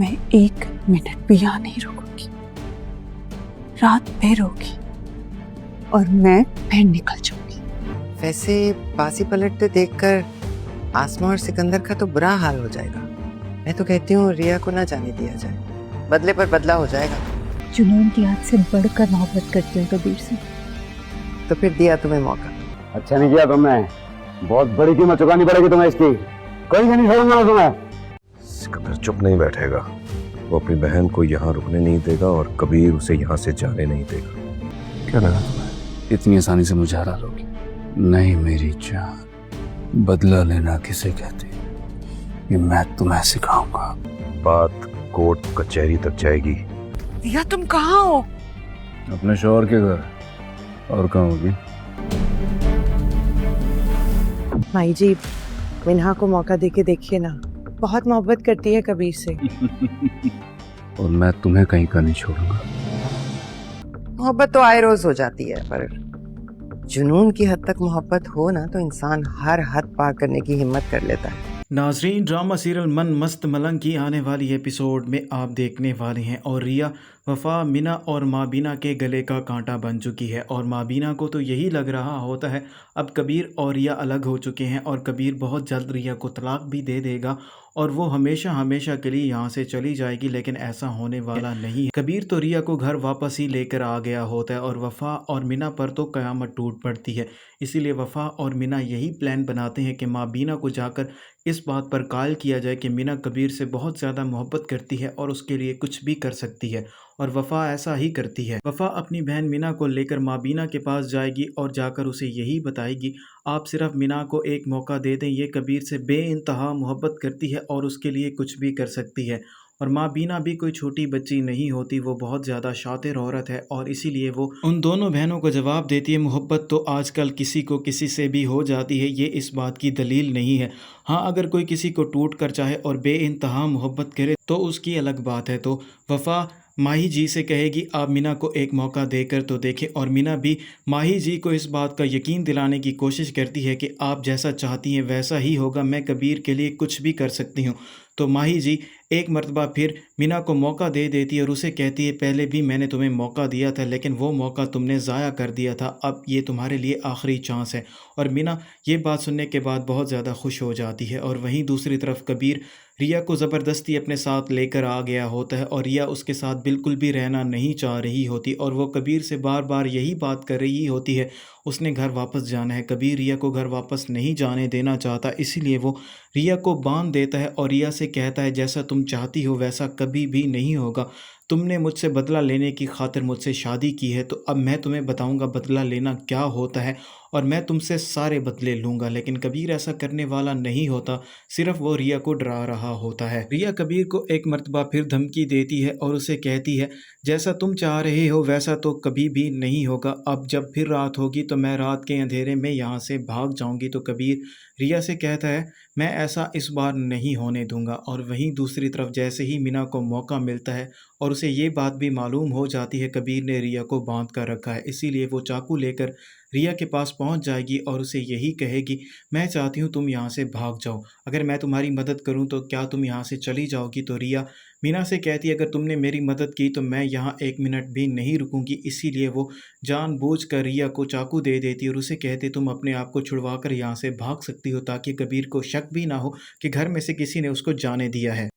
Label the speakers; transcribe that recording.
Speaker 1: मैं 1 मिनट भी यहाँ नहीं रुकूंगी। रात फिर होगी और मैं फिर निकल जाऊंगी।
Speaker 2: वैसे बाजी पलटते देखकर आसमा और सिकंदर का तो बुरा हाल हो जाएगा। मैं तो कहती हूँ रिया को ना जाने दिया जाए, बदले पर बदला हो जाएगा।
Speaker 1: जुनून की हद से बढ़कर मोहब्बत करती हूँ कबीर से।
Speaker 2: तो फिर दिया तुम्हें मौका।
Speaker 3: अच्छा नहीं किया तुमने, बहुत बड़ी कीमत चुकानी पड़ेगी तुम्हें इसकी। कोई नहीं छोड़ूंगा मैं तुम्हें।
Speaker 4: सिकंदर चुप नहीं बैठेगा, वो अपनी बहन को यहाँ रुकने नहीं देगा और कबीर उसे यहाँ से जाने नहीं देगा।
Speaker 5: क्या लगा तुम्हें इतनी आसानी से मुझे हरा लोगी? नहीं मेरी जान, बदला लेना किसे कहते हैं ये मैं तुम्हें सिखाऊंगा।
Speaker 4: बात कोर्ट कचहरी तक जाएगी।
Speaker 2: दिया तुम कहाँ हो?
Speaker 5: अपने शौहर के घर, और कहाँ होगी?
Speaker 2: माई जी, मिन्हा को मौका देके देखिए ना, बहुत मोहब्बत करती है कबीर से।
Speaker 5: और मैं तुम्हें कहीं का नहीं छोड़ूंगा।
Speaker 2: मोहब्बत तो आए रोज हो जाती है, पर जुनून की हद तक मोहब्बत हो ना तो इंसान हर हद पार करने की हिम्मत कर लेता है।
Speaker 6: नाजरीन, ड्रामा सीरियल मन मस्त मलंग की आने वाली एपिसोड में आप देखने वाले हैं और रिया वफा, मिना और माबीना के गले का कांटा बन चुकी है। और माबीना को तो यही लग रहा होता है अब कबीर और रिया अलग हो चुके हैं और कबीर बहुत जल्द रिया को तलाक भी दे देगा और वो हमेशा हमेशा के लिए यहाँ से चली जाएगी। लेकिन ऐसा होने वाला नहीं है। कबीर तो रिया को घर वापस ही लेकर आ गया होता है और वफा और मिना पर तो क़यामत टूट पड़ती है। इसीलिए वफा और मिना यही प्लान बनाते हैं कि माबीना को जाकर इस बात पर कायल किया जाए कि मिना कबीर से बहुत ज़्यादा मोहब्बत करती है और उसके लिए कुछ भी कर सकती है। और वफ़ा ऐसा ही करती है। वफ़ा अपनी बहन मिना को लेकर माबीना के पास जाएगी और जाकर उसे यही बताएगी, आप सिर्फ मिना को एक मौका दे दें, ये कबीर से बेइंतहा मोहब्बत करती है और उसके लिए कुछ भी कर सकती है। और माबीना भी कोई छोटी बच्ची नहीं होती, वो बहुत ज़्यादा शातिर औरत है और इसीलिए वो उन दोनों बहनों को जवाब देती है, मोहब्बत तो आजकल किसी को किसी से भी हो जाती है, ये इस बात की दलील नहीं है। हाँ, अगर कोई किसी को टूट कर चाहे और बेइंतहा मोहब्बत करे तो उसकी अलग बात है। तो वफ़ा माही जी से कहेगी आप मिना को एक मौका देकर तो देखें और मिना भी माही जी को इस बात का यकीन दिलाने की कोशिश करती है कि आप जैसा चाहती हैं वैसा ही होगा, मैं कबीर के लिए कुछ भी कर सकती हूँ। तो माही जी एक मर्तबा फिर मिना को मौका दे देती है और उसे कहती है, पहले भी मैंने तुम्हें मौका दिया था लेकिन वो मौका तुमने ज़ाया कर दिया था, अब ये तुम्हारे लिए आखिरी चांस है। और मिना ये बात सुनने के बाद बहुत ज़्यादा खुश हो जाती है। और वहीं दूसरी तरफ कबीर रिया को ज़बरदस्ती अपने साथ लेकर आ गया होता है और रिया उसके साथ बिल्कुल भी रहना नहीं चाह रही होती और वो कबीर से बार बार यही बात कर रही होती है, उसने घर वापस जाना है। कबीर रिया को घर वापस नहीं जाने देना चाहता, इसीलिए वो रिया को बांध देता है और रिया से कहता है, जैसा तुम चाहती हो वैसा कभी भी नहीं होगा। तुमने मुझसे बदला लेने की खातिर मुझसे शादी की है, तो अब मैं तुम्हें बताऊंगा बदला लेना क्या होता है और मैं तुमसे सारे बदले लूँगा। लेकिन कबीर ऐसा करने वाला नहीं होता, सिर्फ वो रिया को डरा रहा होता है। रिया कबीर को एक मर्तबा फिर धमकी देती है और उसे कहती है, जैसा तुम चाह रहे हो वैसा तो कभी भी नहीं होगा, अब जब फिर रात होगी तो मैं रात के अंधेरे में यहाँ से भाग जाऊँगी। तो कबीर रिया से कहता है, मैं ऐसा इस बार नहीं होने दूंगा। और वहीं दूसरी तरफ जैसे ही मिना को मौका मिलता है और उसे ये बात भी मालूम हो जाती है कबीर ने रिया को बांध कर रखा है, इसीलिए वो चाकू लेकर रिया के पास पहुंच जाएगी और उसे यही कहेगी, मैं चाहती हूं तुम यहां से भाग जाओ, अगर मैं तुम्हारी मदद करूं तो क्या तुम यहां से चली जाओगी? तो रिया मीना से कहती है, अगर तुमने मेरी मदद की तो मैं यहाँ 1 मिनट भी नहीं रुकूंगी। इसीलिए वो जानबूझकर रिया को चाकू दे देती है और उसे कहती, तुम अपने आप को छुड़वा कर यहाँ से भाग सकती हो ताकि कबीर को शक भी ना हो कि घर में से किसी ने उसको जाने दिया है।